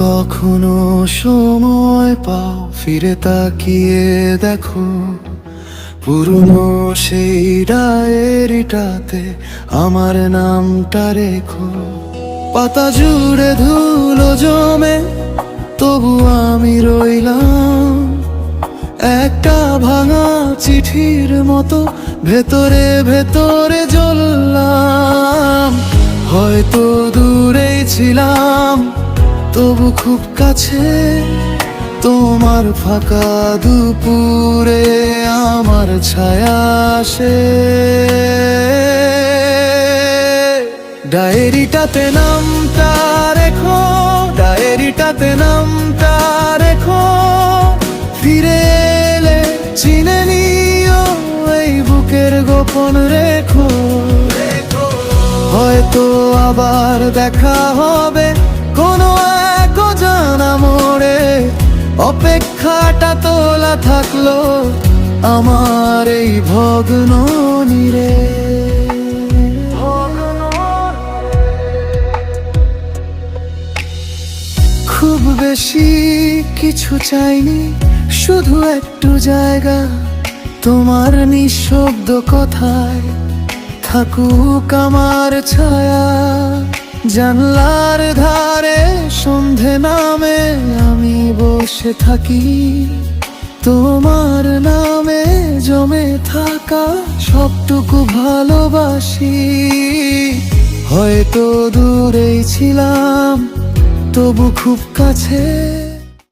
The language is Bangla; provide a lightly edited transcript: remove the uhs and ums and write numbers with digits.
কখনো সময় পাও ফিরে তাকিয়ে দেখো, পুরনো সেই ডায়েরিটাতে আমার নামটা রেখো। পাতা জুড়ে ধুলো জমে তবু আমি রইলাম, একটা ভাঙা চিঠির মতো ভেতরে ভেতরে জ্বললাম। হয়তো দূরেই ছিলাম তবু খুব কাছে, তোমার ফাঁকা দুপুরে আমার ছায়া আসে। ডায়েরিটাতে নামটা রেখো, ডায়েরিটাতে নামটা রেখো, ফিরে এলে চিনে নিও এই বুকের গোপন রেখো। হয়তো আবার দেখা হবে কোনো এক অজানা মোড়ে, অপেক্ষাটা তোলা থাকলো আমার এই ভগ্ন নীড়ে। খুব বেশি কিছু চাইনি, শুধু একটু জায়গা তোমার নিঃশব্দ কথায়, থাকুক আমার ছায়া জানলার ধারে। সন্ধে নামে আমি বসে থাকি, তোমার নামে জমে থাকা সবটুকু ভালোবাসি। হয়তো দূরেই ছিলাম তবু খুব কাছে,